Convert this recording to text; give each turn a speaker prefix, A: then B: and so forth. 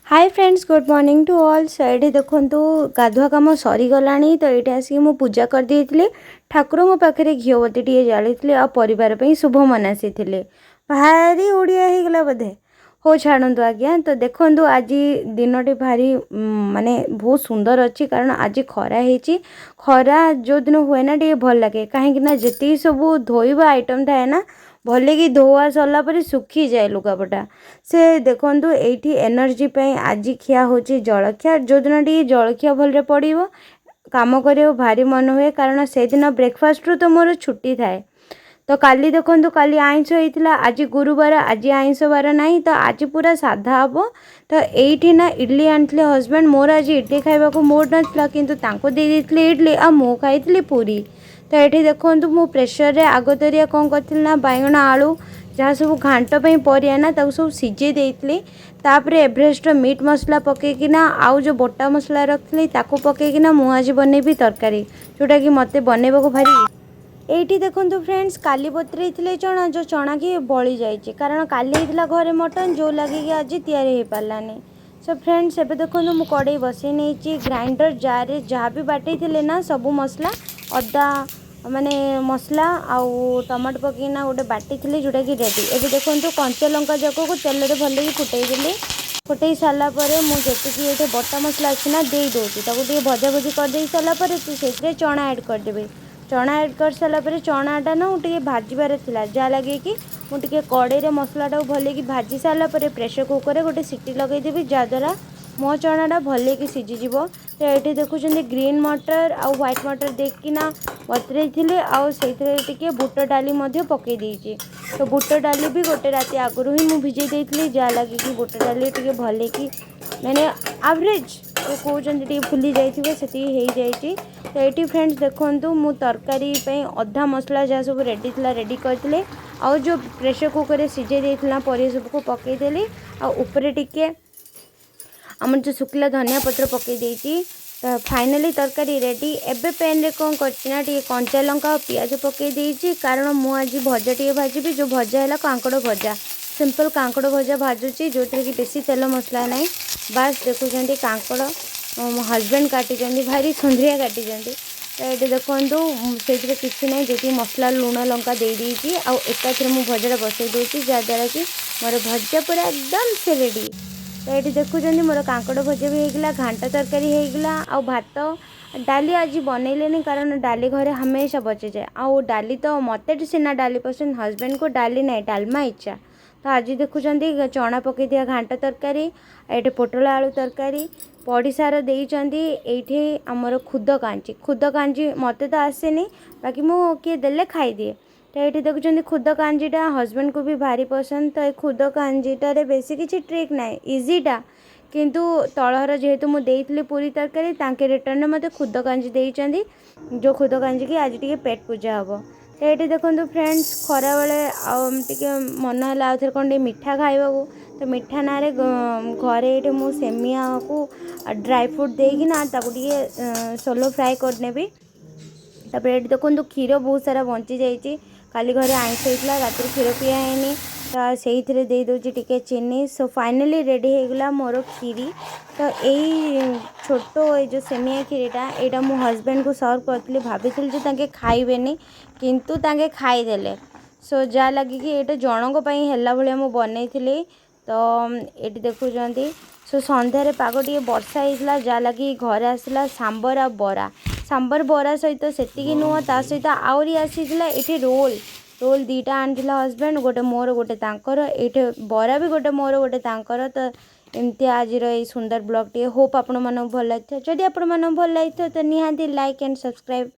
A: Hi friends, good morning to all. So ये देखूँ गाधुआ कम सरीगला तो ये आसिक मु पूजा कर देती ठाकुर पाखे घीओबती टे जाली आ परिवार शुभ मनासी भारी ओडिया होगला बोधे हो छाड़ू आज्ञा। तो देखूँ आज दिन भारी माने बहुत सुंदर अच्छी कारण आज खरा होती खरा जो दिन हुए ना टे भल लगे कहीं जी सब धोइबा आइटम थाए ना भले कि धोआ सरला पर सुखी जाए लुगापटा से देखूँ ये एनर्जी आज खिया हो जलखिया जो दिन टी जलखिया भल पड़ो काम कर भारी मन हुए कारण से दिन ब्रेकफास्ट रू तो मोर छुट्टी थाए। तो काली देखो काली आइंस होता आज गुरुवार आज आइंस बार ना तो आज पूरा साधा हम। तो ये ना इडली आनी हजबैंड मोर आज इडली खाइबा मूड नाला किंतु तांको दे देइथिले इडली आ मु खाई पूरी। तो ये देखो मु प्रेसर रे आगतरिया कौन करी ना बैगण आलू जहाँ सब घांट परिया ना सब सीझे देती तापर एवरेस्ट मीट मसला पकईकिना आउ जो बोटा मसला रखी पकईकिना मु आज बनैबी तरकारी जोटा कि मते बनैबा को भारी। एठी देखो फ्रेंड्स काली बतरे चना जो चना की बड़ी जाइए कारण काली होता घरे मटन जो लगे आज तैयारी हो पारानी। सो फ्रेंड्स एबे देखो मु कड़े बसई नहीं ग्राइंडर जार जहाँ भी बाटे ना सबू मसला अदा माने मसला आउ टमाटो पकईना गोटे बाटी जोटा कि रेडी। एबे देखो कंचा लंका जाक को तेल में भल फुटई देली फुटई सारापर मुझे ये बटा मसला अच्छी ना दे दूसरी भजा भुजी कर सारापर से चना ऐड करदेवी। चना ऐड कर सारापर चनाटा ना टे भाजबार था जहाँ लगे कि मुझे कड़े मसलाटा भल कि भाजी सारापर प्रेसर कुकर गोटे सीटी लगेदेवी जहाँद्वारा मो चनाटा भल कि सीझीज। तो ये देखुं ग्रीन मटर आ व्हाइट मटर देखना बतरे थे बुट डाली पकई देती। तो बुट डाली भी गोटे राति आगुरी ही मुझे भिजे देती जहाँ लगे कि बुट डाली टे भल कि मैंने एवरेज तो कहते फुली जाइए से। तो ये फ्रेंड्स देखो मु तरकारी अधा मसला जहाँ सब रेडी थी रेडी करते आउ जो प्रेसर कुकर सीझे देना पर सबको पकईदेली आउे टिके आम जो शुक्ला धनिया पत्र पकई देती। तो फाइनाली तरकारी रेडी। एबे पैन रे कौन करना टे कंचा लंका और पियाज पकई देती कारण मु आज भजा टे भाजी जो भजा है कांकड़ भजा सिंपल कांकड़ भजा भाजुची जो कि बेसी तेल मसला ना बास देखुं कांकड़ मो हजबैंड काटी भारी सुंदरिया काटी। तो ये देखो से किसी ना जी मसला लुण लंका दे देती एकाथरे मु भजा बसई दूसरी जहाँद्वारा कि मोर भजा पूरा एकदम से रेडी। तो ये देखुं मोर कांकड़ भजा भी होगा घांट तरकारी होगा आ भात डाली आज बनैले कारण डाली घरे हमेशा बचे जाए आउ डाली तो मत सीना डाली पसंद हजबैंड को डाली ना डालमा इच्छा। तो आज देखुं चना पकई दिया घांट तरकारी ये पोटल आलू तरकारी पड़ीसार देइचंदी एठी हमर खुद कांजी मते तो आसेनी बाकी मु किए देले खाई दिए। तो ये देखुं खुद कांजीटा हजबैंड को भी भारी पसंद। तो ये खुद कांजीटारे बेसी किसी ट्रिक ना इजीटा किंतु तलहर जेहेतु मुझे देती पूरी तरकारी तांके रिटर्न में मते खुद कांजी देइचंदी जो खुद कांजी की आज टी पेट पूजा हम। तो ये देखो फ्रेंड्स खरा बेले टे मन है आउ थे कौन मिठा खाइबा को तो मिठा ना घरे ये मु सेमिया को ड्राई फ्रूट देना सोलो फ्राए करनेबी। तापर ये देखो क्षीर बहुत सारा बंची जाइए काली घरे आइंस होता रात क्षीर पिया है तो से दे दूसरी टिके चीनी। सो फाइनाली रेडी होगला मोर खीरी। तो यही छोट ये जो सेमिया खीरीटा यहाँ मो हजबैंड को सर्व करी भाभी जो तांके खाइबेनी किंतु तांके खाईदेले। सो जहाँ लगे कि ये जनक है भाया मुझे बनई। तो ये देखुं सो सन्धार पाग टे वर्षा होता जहाँ लगे घरे आसला सांबर आ बरा सांबर बरा सहित से नुह ता सहित आहरी आसीला ये रोल रोल दीटा आनीला हजबैंड गोटे मोर गोटे तांकर ये बरा भी गोटे मोर गोटे तांकर। तो एमती आज सुंदर ब्लॉग टे होप आपण मन भल लगी जदि आपण मन भल लगी तो निहाती लाइक एंड सब्सक्राइब।